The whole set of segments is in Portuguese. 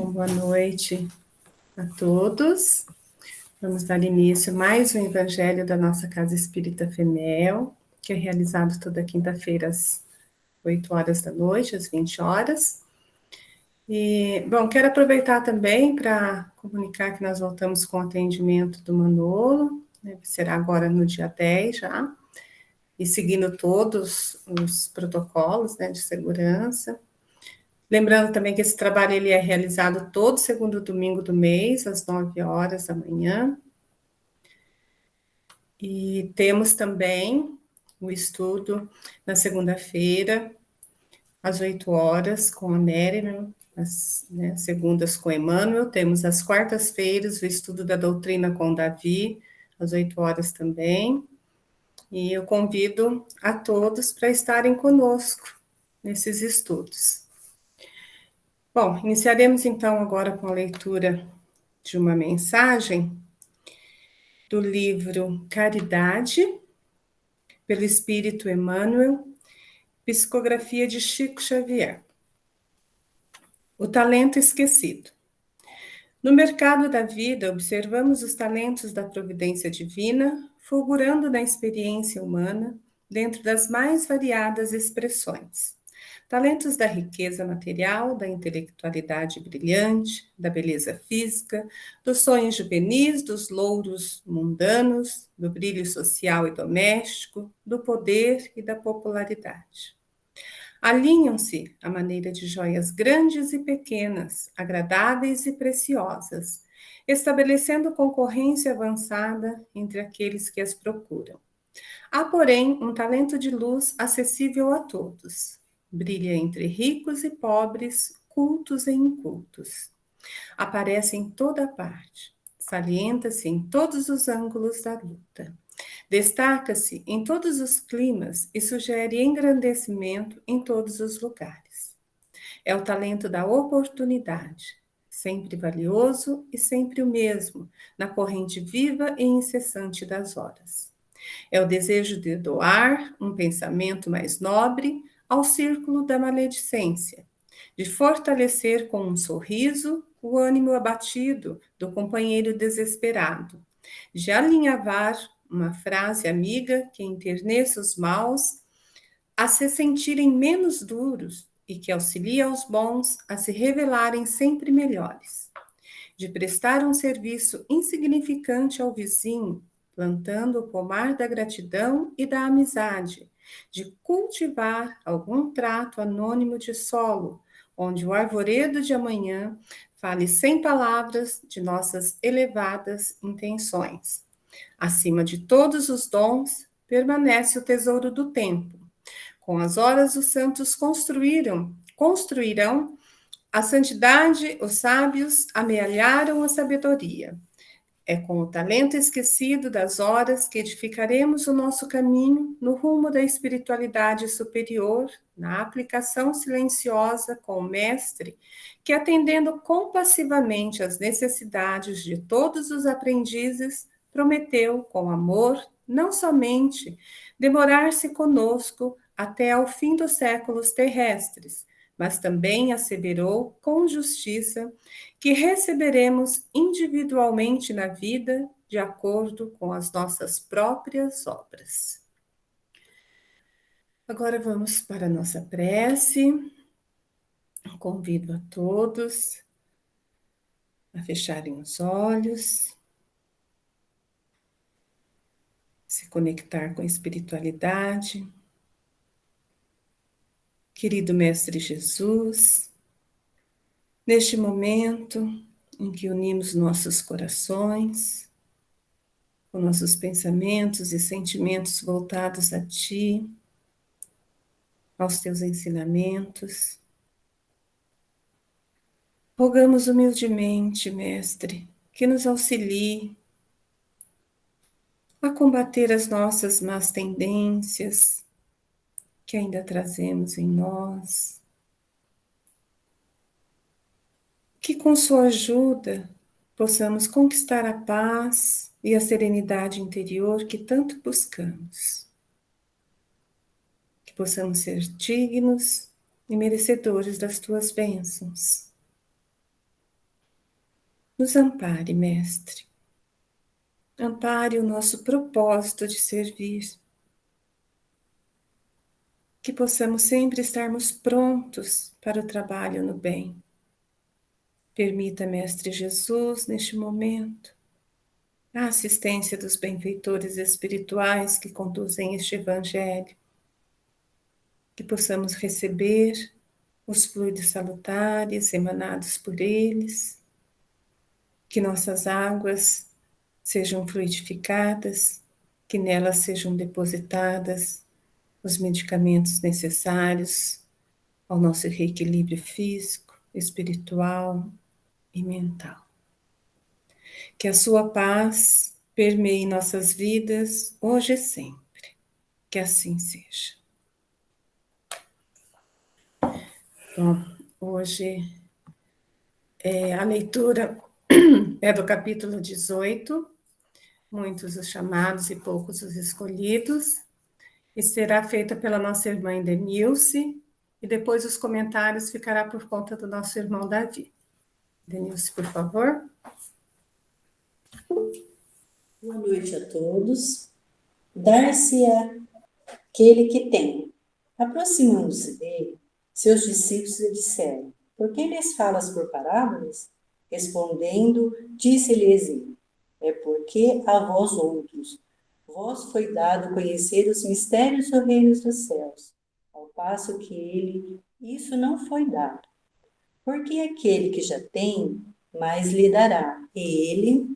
Boa noite a todos. Vamos dar início a mais um Evangelho da nossa Casa Espírita FEMEL, que é realizado toda quinta-feira às 8 horas da noite, às 20 horas. E, bom, quero aproveitar também para comunicar que nós voltamos com o atendimento do Manolo, né, que será agora no dia 10 já, e seguindo todos os protocolos, né, de segurança. Lembrando também que esse trabalho ele é realizado todo segundo domingo do mês, às 9 horas da manhã. E temos também o estudo na segunda-feira, às 8 horas, com a Marilyn, as segundas com Emmanuel. Temos as quartas-feiras o estudo da doutrina com Davi, às 8 horas também. E eu convido a todos para estarem conosco nesses estudos. Bom, iniciaremos então agora com a leitura de uma mensagem do livro Caridade, pelo Espírito Emmanuel, psicografia de Chico Xavier. O talento esquecido. No mercado da vida, observamos os talentos da providência divina, fulgurando na experiência humana, dentro das mais variadas expressões. Talentos da riqueza material, da intelectualidade brilhante, da beleza física, dos sonhos juvenis, dos louros mundanos, do brilho social e doméstico, do poder e da popularidade. Alinham-se à maneira de joias grandes e pequenas, agradáveis e preciosas, estabelecendo concorrência avançada entre aqueles que as procuram. Há, porém, um talento de luz acessível a todos. Brilha entre ricos e pobres, cultos e incultos. Aparece em toda parte. Salienta-se em todos os ângulos da luta. Destaca-se em todos os climas e sugere engrandecimento em todos os lugares. É o talento da oportunidade, sempre valioso e sempre o mesmo, na corrente viva e incessante das horas. É o desejo de doar um pensamento mais nobre ao círculo da maledicência, de fortalecer com um sorriso o ânimo abatido do companheiro desesperado, de alinhavar uma frase amiga que enterneça os maus a se sentirem menos duros e que auxilia aos bons a se revelarem sempre melhores, de prestar um serviço insignificante ao vizinho, plantando o pomar da gratidão e da amizade, de cultivar algum trato anônimo de solo, onde o arvoredo de amanhã fale sem palavras de nossas elevadas intenções. Acima de todos os dons, permanece o tesouro do tempo. Com as horas, os santos construirão a santidade, os sábios amealharam a sabedoria. É com o talento esquecido das horas que edificaremos o nosso caminho no rumo da espiritualidade superior, na aplicação silenciosa com o Mestre, que, atendendo compassivamente às necessidades de todos os aprendizes, prometeu, com amor, não somente demorar-se conosco até ao fim dos séculos terrestres, mas também asseverou com justiça que receberemos individualmente na vida de acordo com as nossas próprias obras. Agora vamos para a nossa prece. Convido a todos a fecharem os olhos, se conectar com a espiritualidade. Querido Mestre Jesus, neste momento em que unimos nossos corações, com nossos pensamentos e sentimentos voltados a Ti, aos Teus ensinamentos, rogamos humildemente, Mestre, que nos auxilie a combater as nossas más tendências que ainda trazemos em nós, que com Sua ajuda possamos conquistar a paz e a serenidade interior que tanto buscamos, que possamos ser dignos e merecedores das Tuas bênçãos. Nos ampare, Mestre. Ampare o nosso propósito de servir. Que possamos sempre estarmos prontos para o trabalho no bem. Permita, Mestre Jesus, neste momento, a assistência dos benfeitores espirituais que conduzem este Evangelho. Que possamos receber os fluidos salutares emanados por eles, que nossas águas sejam fluidificadas, que nelas sejam depositadas os medicamentos necessários ao nosso reequilíbrio físico, espiritual e mental. Que a sua paz permeie nossas vidas hoje e sempre. Que assim seja. Bom, hoje a leitura é do capítulo 18, muitos os chamados e poucos os escolhidos, e será feita pela nossa irmã Denilce, e depois os comentários ficará por conta do nosso irmão Davi. Denilce, por favor. Boa noite a todos. Dar-se aquele que tem. Aproximando-se dele, seus discípulos lhe disseram: Por que lhes falas por parábolas? Respondendo, disse-lhes ele: É porque a vós outros vos foi dado conhecer os mistérios do reino dos céus, ao passo que ele isso não foi dado. Porque aquele que já tem, mais lhe dará, e ele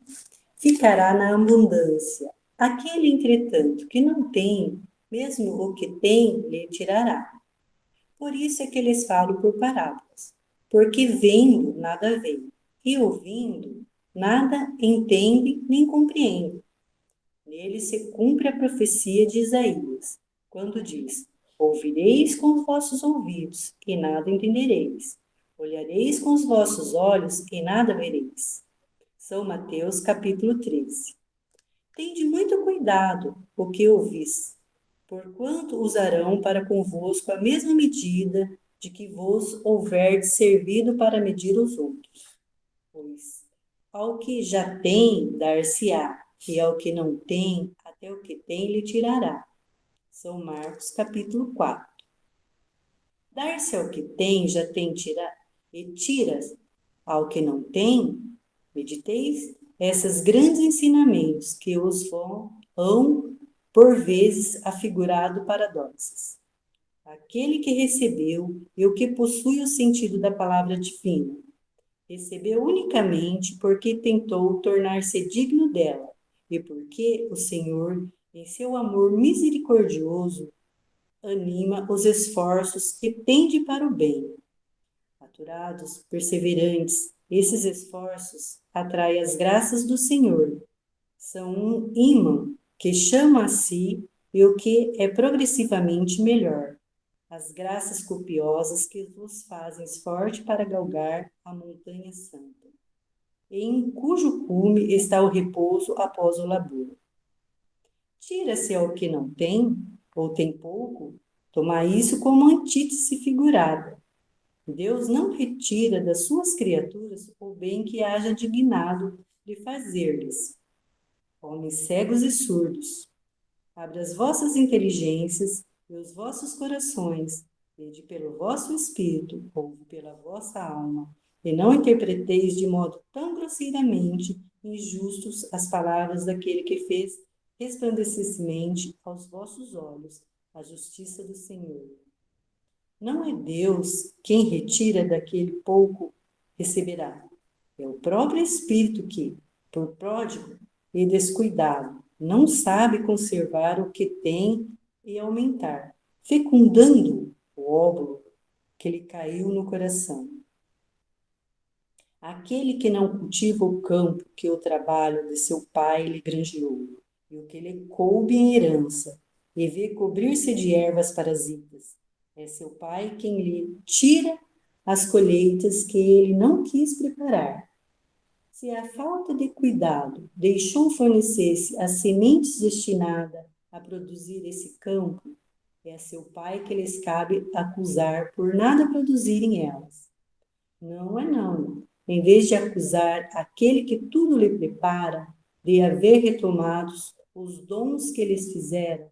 ficará na abundância. Aquele, entretanto, que não tem, mesmo o que tem, lhe tirará. Por isso é que lhes falo por parábolas. Porque vendo, nada vê, e ouvindo, nada entende nem compreende. Nele se cumpre a profecia de Isaías, quando diz: Ouvireis com os vossos ouvidos, e nada entendereis. Olhareis com os vossos olhos, e nada vereis. São Mateus, capítulo 13. Tende muito cuidado o que ouvis, porquanto usarão para convosco a mesma medida de que vos houverdes servido para medir os outros. Pois ao que já tem, dar-se-á, e ao que não tem, até o que tem lhe tirará. São Marcos, capítulo 4. Dar-se ao que tem, já tem tirar, e tiras ao que não tem, mediteis esses grandes ensinamentos que os vão, por vezes, afigurado paradoxos. Aquele que recebeu e o que possui o sentido da palavra divina, recebeu unicamente porque tentou tornar-se digno dela e porque o Senhor, em seu amor misericordioso, anima os esforços que tende para o bem. Aturados, perseverantes, esses esforços atraem as graças do Senhor. São um ímã que chama a si e o que é progressivamente melhor. As graças copiosas que vos fazem forte para galgar a montanha santa, em cujo cume está o repouso após o labor. Tira-se ao que não tem, ou tem pouco, tomar isso como antítese figurada. Deus não retira das suas criaturas o bem que haja dignado de fazer-lhes. Homens cegos e surdos, abra as vossas inteligências e os vossos corações, vede pelo vosso espírito, ouve pela vossa alma, e não interpreteis de modo tão grosseiramente injustos as palavras daquele que fez resplandecentemente aos vossos olhos a justiça do Senhor. Não é Deus quem retira daquele pouco receberá. É o próprio Espírito que, por pródigo e descuidado, não sabe conservar o que tem e aumentar, fecundando o óbolo que lhe caiu no coração. Aquele que não cultiva o campo que o trabalho de seu pai lhe granjeou, e o que lhe coube em herança, e vê cobrir-se de ervas parasitas, é seu pai quem lhe tira as colheitas que ele não quis preparar. Se a falta de cuidado deixou fornecer-se as sementes destinadas a produzir esse campo, é a seu pai que lhes cabe acusar por nada produzirem elas. Não é não. em vez de acusar aquele que tudo lhe prepara de haver retomados os dons que lhes fizeram,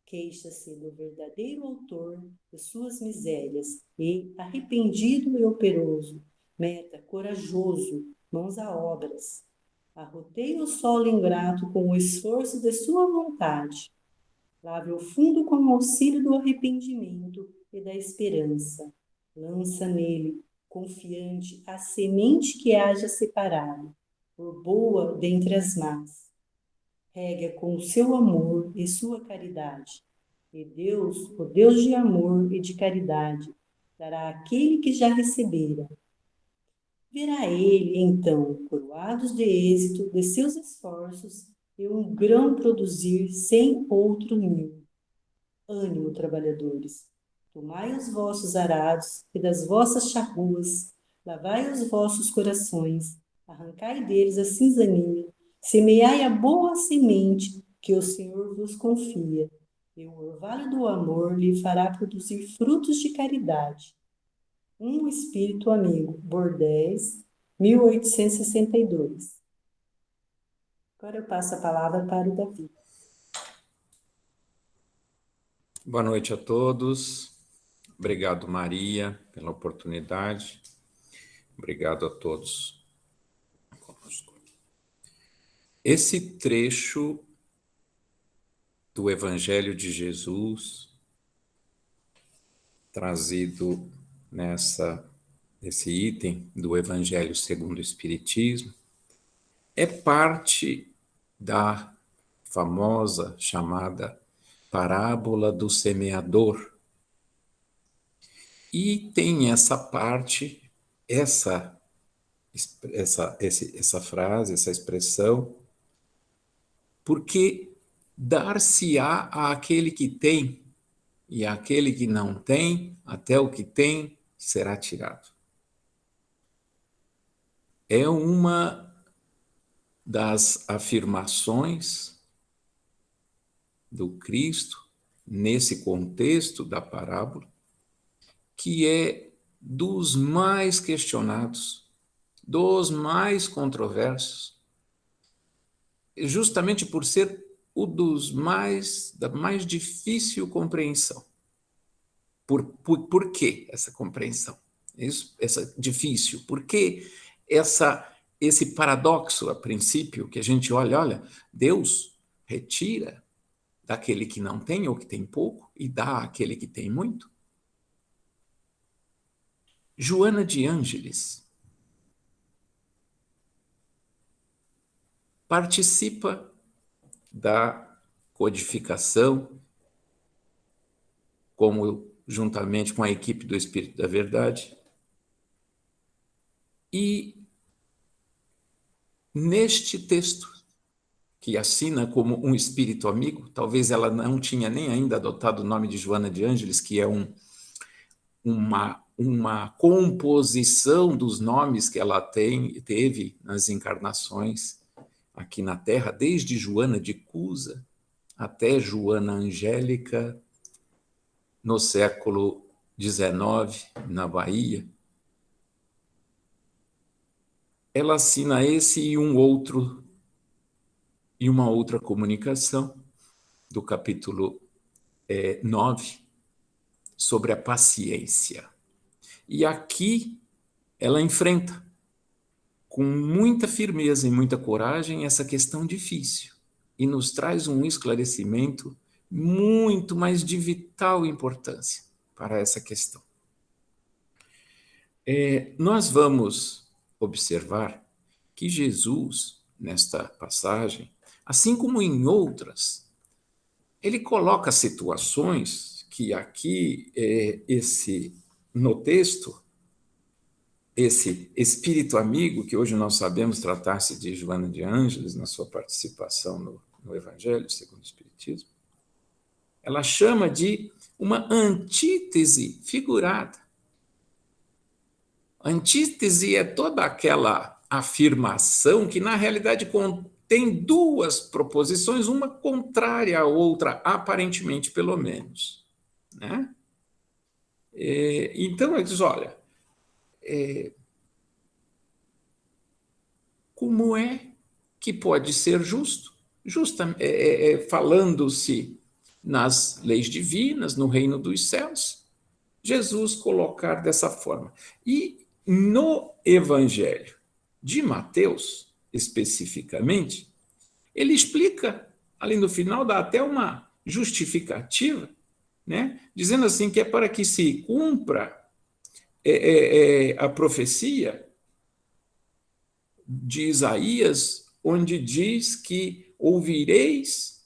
queixa-se do verdadeiro autor de suas misérias e, arrependido e operoso, meta corajoso, mãos a obras. Arroteie o solo ingrato com o esforço de sua vontade. Lave o fundo com o auxílio do arrependimento e da esperança. Lança nele, confiante, a semente que haja separado, por boa dentre as más. Rega com o seu amor e sua caridade. E Deus, o Deus de amor e de caridade, dará àquele que já recebera. Verá ele, então, coroados de êxito de seus esforços e um grão produzir sem outro ninho. Ânimo, trabalhadores! Tomai os vossos arados e das vossas charruas, lavai os vossos corações, arrancai deles a cinzaninha, semeai a boa semente que o Senhor vos confia, e o orvalho do amor lhe fará produzir frutos de caridade. Um Espírito Amigo, Bordéis, 1862. Agora eu passo a palavra para o Davi. Boa noite a todos. Obrigado, Maria, pela oportunidade. Obrigado a todos conosco. Esse trecho do Evangelho de Jesus, trazido nesse item do Evangelho segundo o Espiritismo, é parte da famosa chamada parábola do semeador. E tem essa parte, essa frase, essa expressão, porque dar-se-á àquele que tem, e àquele que não tem, até o que tem será tirado. É uma das afirmações do Cristo nesse contexto da parábola, que é dos mais questionados, dos mais controversos, justamente por ser o da mais difícil compreensão. Por que essa compreensão? Essa difícil? Por que esse paradoxo, a princípio, que a gente olha, Deus retira daquele que não tem ou que tem pouco e dá àquele que tem muito? Joana de Ângeles participa da codificação, juntamente com a equipe do Espírito da Verdade, e neste texto, que assina como um espírito amigo, talvez ela não tinha nem ainda adotado o nome de Joana de Ângeles, que é uma composição dos nomes que ela teve nas encarnações aqui na Terra, desde Joana de Cusa até Joana Angélica, no século XIX, na Bahia. Ela assina esse e uma outra comunicação do capítulo 9, sobre a paciência. E aqui ela enfrenta com muita firmeza e muita coragem essa questão difícil e nos traz um esclarecimento muito mais de vital importância para essa questão. Nós vamos observar que Jesus, nesta passagem, assim como em outras, ele coloca situações que aqui, no texto, esse espírito amigo, que hoje nós sabemos tratar-se de Joana de Ângeles, na sua participação no Evangelho segundo o Espiritismo, ela chama de uma antítese figurada. Antítese é toda aquela afirmação que, na realidade, contém duas proposições, uma contrária à outra, aparentemente, pelo menos, né? Então, ele diz, olha, como é que pode ser justo? Falando-se nas leis divinas, no reino dos céus, Jesus colocar dessa forma. E no Evangelho de Mateus, especificamente, ele explica, ali no final, dá até uma justificativa, né? Dizendo assim que é para que se cumpra a profecia de Isaías, onde diz que ouvireis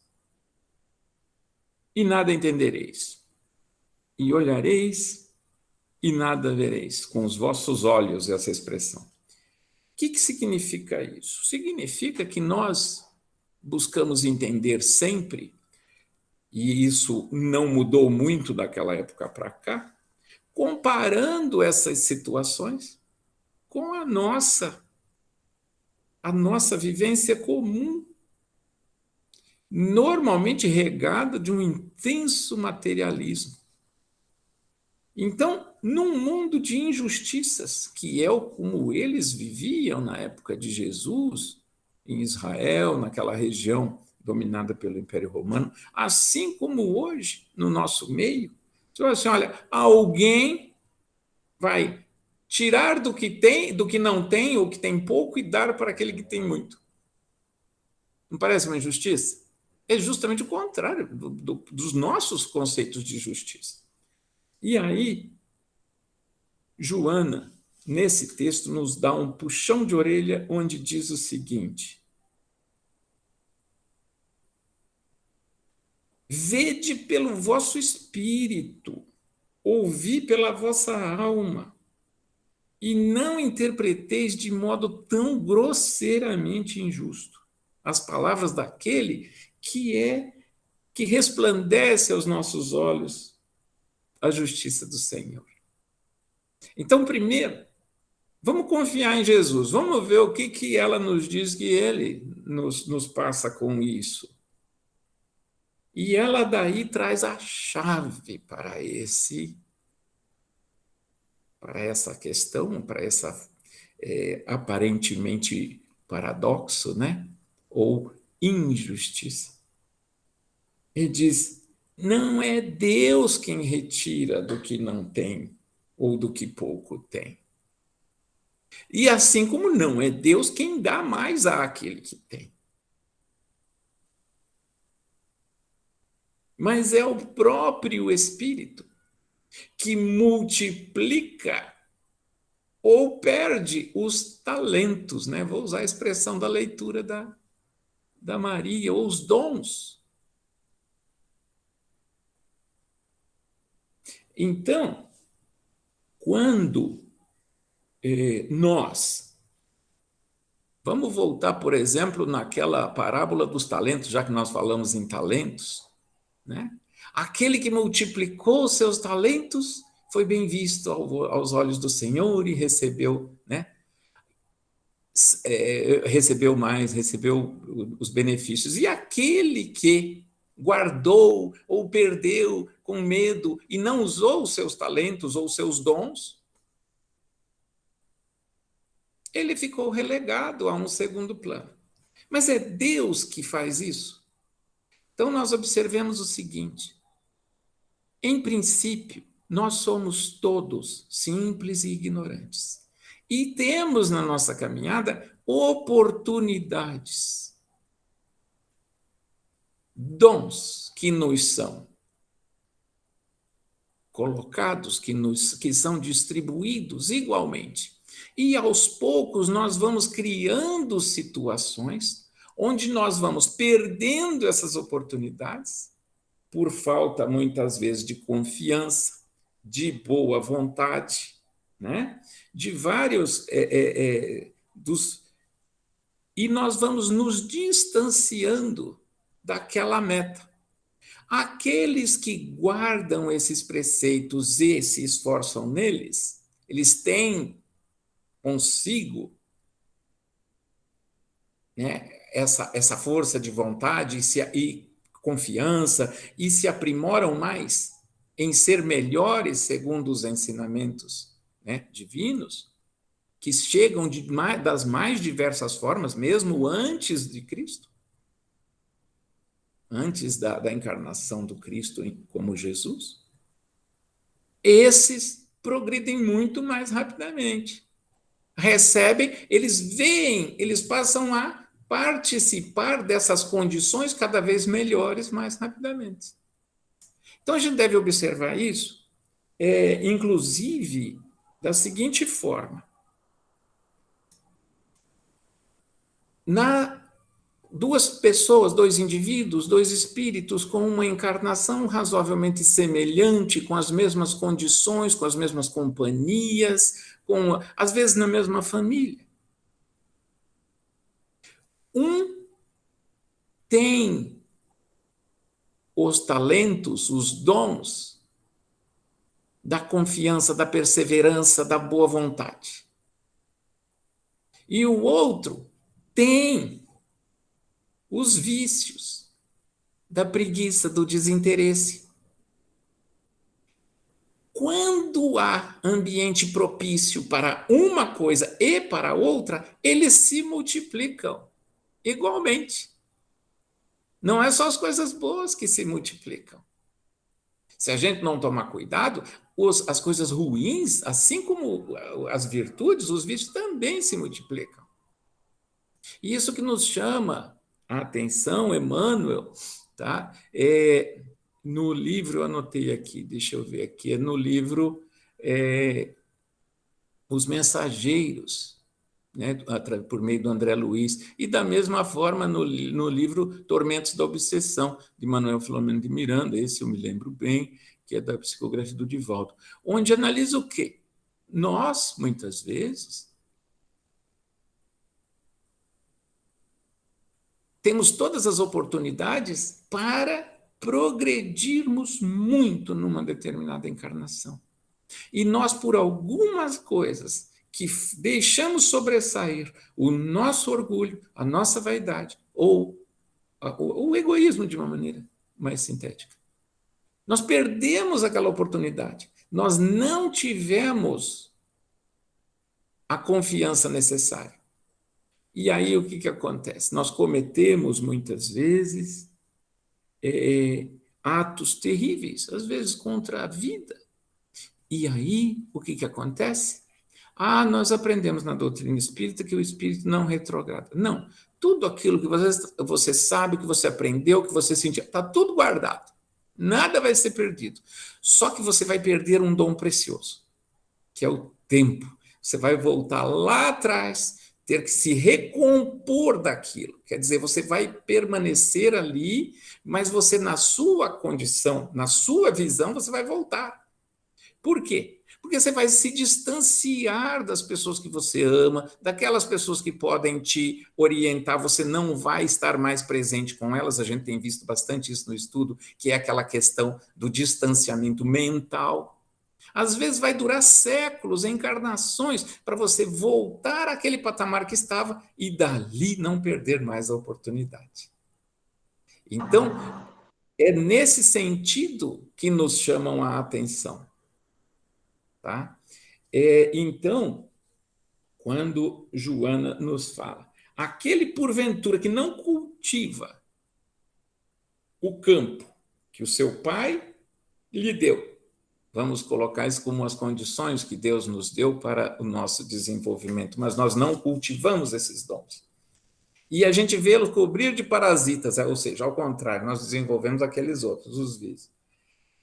e nada entendereis, e olhareis e nada vereis, com os vossos olhos, essa expressão. O que significa isso? Significa que nós buscamos entender sempre, e isso não mudou muito daquela época para cá, comparando essas situações com a nossa vivência comum, normalmente regada de um intenso materialismo. Então, num mundo de injustiças, que é como eles viviam na época de Jesus, em Israel, naquela região dominada pelo Império Romano, assim como hoje, no nosso meio, você fala assim, olha, alguém vai tirar do que tem, do que não tem, ou que tem pouco, e dar para aquele que tem muito. Não parece uma injustiça? É justamente o contrário dos nossos conceitos de justiça. E aí, Joana, nesse texto, nos dá um puxão de orelha, onde diz o seguinte: vede pelo vosso espírito, ouvi pela vossa alma, e não interpreteis de modo tão grosseiramente injusto as palavras daquele que resplandece aos nossos olhos a justiça do Senhor. Então, primeiro, vamos confiar em Jesus, vamos ver o que ela nos diz, que ele nos passa com isso. E ela daí traz a chave para essa questão, para essa aparentemente paradoxo, né? Ou injustiça. Ele diz, não é Deus quem retira do que não tem ou do que pouco tem. E assim como não é Deus quem dá mais àquele que tem. Mas é o próprio Espírito que multiplica ou perde os talentos, né? Vou usar a expressão da leitura da Maria, ou os dons. Então, quando nós vamos voltar, por exemplo, naquela parábola dos talentos, já que nós falamos em talentos, né? Aquele que multiplicou os seus talentos foi bem visto aos olhos do Senhor e recebeu, né? Recebeu mais, recebeu os benefícios. E aquele que guardou ou perdeu com medo e não usou os seus talentos ou os seus dons, ele ficou relegado a um segundo plano. Mas é Deus que faz isso? Então, nós observemos o seguinte: em princípio, nós somos todos simples e ignorantes. E temos na nossa caminhada oportunidades, dons que nos são colocados, que são distribuídos igualmente. E aos poucos nós vamos criando situações onde nós vamos perdendo essas oportunidades por falta, muitas vezes, de confiança, de boa vontade, né? De vários... E nós vamos nos distanciando daquela meta. Aqueles que guardam esses preceitos e se esforçam neles, eles têm consigo, né, essa força de vontade e confiança, e se aprimoram mais em ser melhores segundo os ensinamentos, né, divinos. O que chegam das mais diversas formas, mesmo antes de Cristo, antes da encarnação do Cristo como Jesus, esses progridem muito mais rapidamente. Recebem, eles veem, eles passam a participar dessas condições cada vez melhores mais rapidamente. Então, a gente deve observar isso, inclusive, da seguinte forma. Duas pessoas, dois indivíduos, dois espíritos com uma encarnação razoavelmente semelhante, com as mesmas condições, com as mesmas companhias, às vezes na mesma família. Um tem os talentos, os dons da confiança, da perseverança, da boa vontade. E o outro tem os vícios da preguiça, do desinteresse. Quando há ambiente propício para uma coisa e para outra, eles se multiplicam igualmente. Não é só as coisas boas que se multiplicam. Se a gente não tomar cuidado, as coisas ruins, assim como as virtudes, os vícios também se multiplicam. E isso que nos chama a atenção, Emmanuel, tá? No livro, eu anotei aqui, deixa eu ver aqui, é no livro Os Mensageiros, né, por meio do André Luiz, e da mesma forma no livro Tormentos da Obsessão, de Manuel Filomeno de Miranda, esse eu me lembro bem, que é da psicografia do Divaldo, onde analisa o quê? Nós, muitas vezes, temos todas as oportunidades para progredirmos muito numa determinada encarnação. E nós, por algumas coisas que deixamos sobressair o nosso orgulho, a nossa vaidade, ou o egoísmo de uma maneira mais sintética, nós perdemos aquela oportunidade. Nós não tivemos a confiança necessária. E aí o que acontece? Nós cometemos, muitas vezes, atos terríveis, às vezes contra a vida. E aí o que acontece? Nós aprendemos na doutrina espírita que o espírito não retrograda. Não, tudo aquilo que você sabe, que você aprendeu, que você sentiu, está tudo guardado. Nada vai ser perdido. Só que você vai perder um dom precioso, que é o tempo. Você vai voltar lá atrás, ter que se recompor daquilo. Quer dizer, você vai permanecer ali, mas você, na sua condição, na sua visão, você vai voltar. Por quê? Porque você vai se distanciar das pessoas que você ama, daquelas pessoas que podem te orientar, você não vai estar mais presente com elas. A gente tem visto bastante isso no estudo, que é aquela questão do distanciamento mental. Às vezes vai durar séculos, encarnações, para você voltar àquele patamar que estava e dali não perder mais a oportunidade. Então, é nesse sentido que nos chamam a atenção. Tá? Então, quando Joana nos fala, aquele porventura que não cultiva o campo que o seu pai lhe deu, vamos colocar isso como as condições que Deus nos deu para o nosso desenvolvimento, mas nós não cultivamos esses dons. E a gente vê-los cobrir de parasitas, ou seja, ao contrário, nós desenvolvemos aqueles outros, os vícios.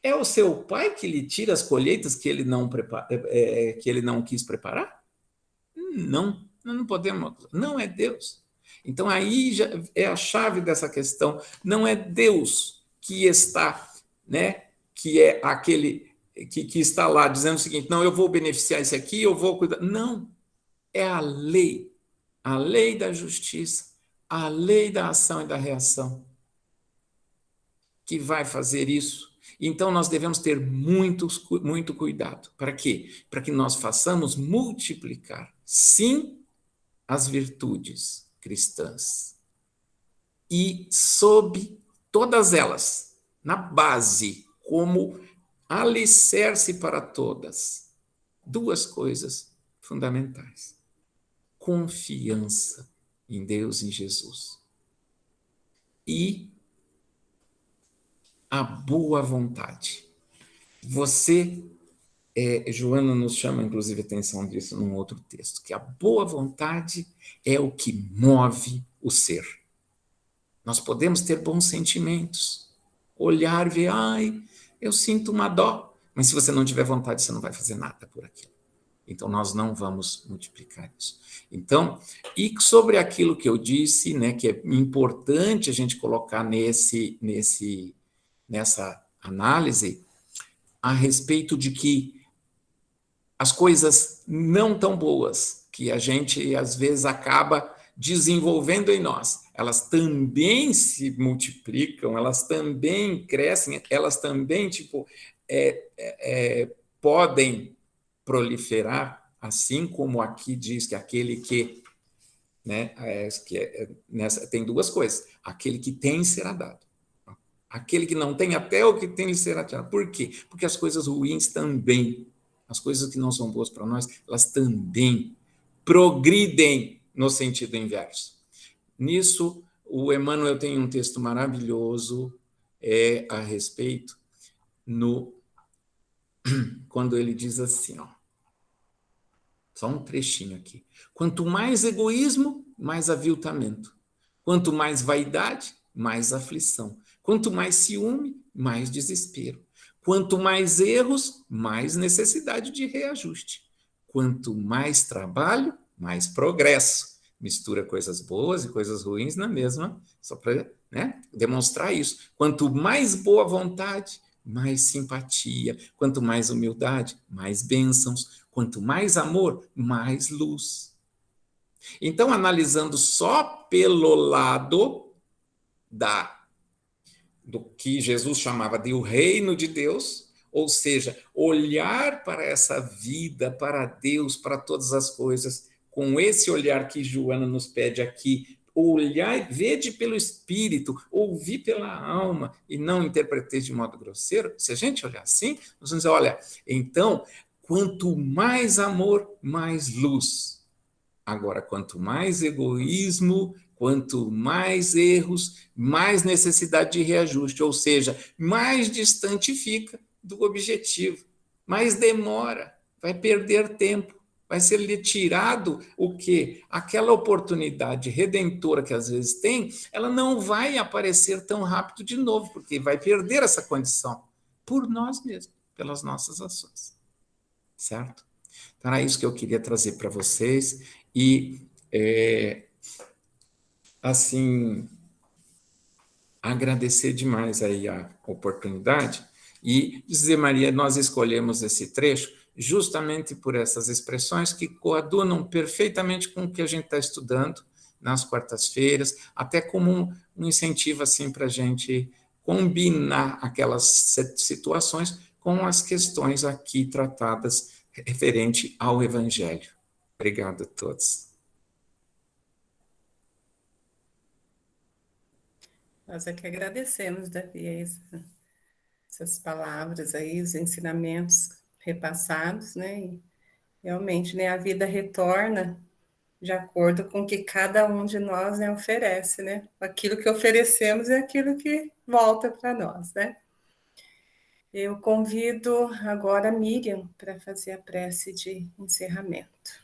É o seu pai que lhe tira as colheitas que ele não quis preparar? Não, não podemos, não é Deus. Então aí já é a chave dessa questão, não é Deus que está, né, que é aquele que está lá dizendo o seguinte, não, eu vou beneficiar esse aqui, eu vou cuidar. Não, é a lei da justiça, a lei da ação e da reação que vai fazer isso. Então, nós devemos ter muito cuidado. Para quê? Para que nós façamos multiplicar, sim, as virtudes cristãs. E sob todas elas, na base, como alicerce para todas, duas coisas fundamentais. confiança em Deus, em Jesus. E a boa vontade. Você, Joana nos chama, inclusive, atenção disso num outro texto, que a boa vontade é o que move o ser. Nós podemos ter bons sentimentos, olhar e ver, ai, eu sinto uma dó, mas se você não tiver vontade, você não vai fazer nada por aquilo. Então, nós não vamos multiplicar isso. Então, e sobre aquilo que eu disse, né, que é importante a gente colocar nessa análise, a respeito de que as coisas não tão boas, que a gente, às vezes, acaba desenvolvendo em nós, elas também se multiplicam, elas também crescem, elas também, podem proliferar, assim como aqui diz que aquele que, né, tem duas coisas, aquele que tem será dado, aquele que não tem, até o que tem lhe será tirado. Por quê? Porque as coisas ruins também, as coisas que não são boas para nós, elas também progridem no sentido inverso. Nisso, o Emmanuel tem um texto maravilhoso a respeito, quando ele diz assim, ó, só um trechinho aqui. Quanto mais egoísmo, mais aviltamento. Quanto mais vaidade, mais aflição. Quanto mais ciúme, mais desespero. Quanto mais erros, mais necessidade de reajuste. Quanto mais trabalho, mais progresso. Mistura coisas boas e coisas ruins na mesma, só para, né, demonstrar isso. Quanto mais boa vontade, mais simpatia. Quanto mais humildade, mais bênçãos. Quanto mais amor, mais luz. Então, analisando só pelo lado do que Jesus chamava de o reino de Deus, ou seja, olhar para essa vida, para Deus, para todas as coisas, com esse olhar que Joana nos pede aqui, olhar, vede pelo Espírito, ouvir pela alma, e não interpretar de modo grosseiro. Se a gente olhar assim, nós vamos dizer, olha, então, quanto mais amor, mais luz. Agora, quanto mais egoísmo, quanto mais erros, mais necessidade de reajuste, ou seja, mais distante fica do objetivo, mais demora, vai perder tempo, vai ser lhe tirado o quê? Aquela oportunidade redentora que às vezes tem, ela não vai aparecer tão rápido de novo, porque vai perder essa condição por nós mesmos, pelas nossas ações. Certo? Então, era isso que eu queria trazer para vocês. E, assim, agradecer demais aí a oportunidade e dizer, Maria, nós escolhemos esse trecho justamente por essas expressões que coadunam perfeitamente com o que a gente está estudando nas quartas-feiras, até como um incentivo assim, para a gente combinar aquelas situações com as questões aqui tratadas referente ao Evangelho. Obrigado a todos. Nós é que agradecemos, Davi, essas palavras aí, os ensinamentos repassados, né? E realmente, né, a vida retorna de acordo com o que cada um de nós, né, oferece, né? Aquilo que oferecemos é aquilo que volta para nós, né? Eu convido agora a Miriam para fazer a prece de encerramento.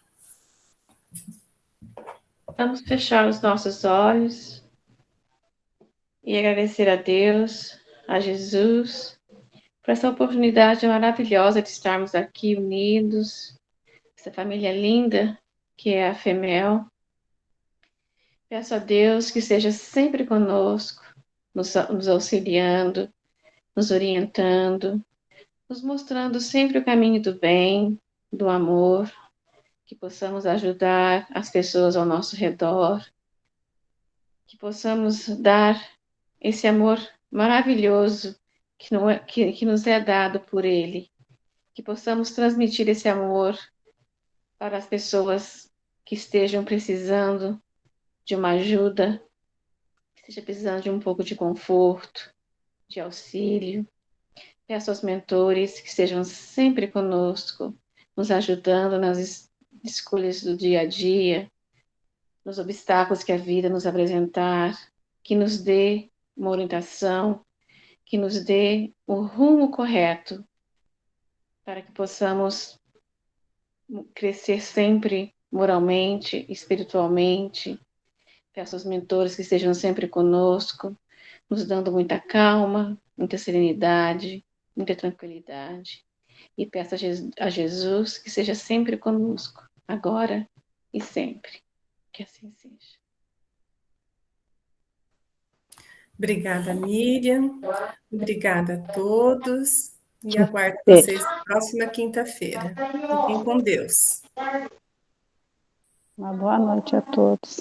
Vamos fechar os nossos olhos e agradecer a Deus, a Jesus, por essa oportunidade maravilhosa de estarmos aqui unidos, essa família linda que é a FEMEL. Peço a Deus que esteja sempre conosco, nos auxiliando, nos orientando, nos mostrando sempre o caminho do bem, do amor, que possamos ajudar as pessoas ao nosso redor, que possamos dar esse amor maravilhoso que nos é dado por Ele, que possamos transmitir esse amor para as pessoas que estejam precisando de uma ajuda, que estejam precisando de um pouco de conforto, de auxílio. Peço aos mentores que estejam sempre conosco, nos ajudando nas escolhas do dia a dia, nos obstáculos que a vida nos apresentar, que nos dê uma orientação, que nos dê o rumo correto, para que possamos crescer sempre moralmente, espiritualmente. Peço aos mentores que estejam sempre conosco, nos dando muita calma, muita serenidade, muita tranquilidade. E peço a Jesus que seja sempre conosco, agora e sempre. Que assim seja. Obrigada, Miriam. Obrigada a todos. E aguardo vocês na próxima quinta-feira. Fiquem com Deus. Uma boa noite a todos.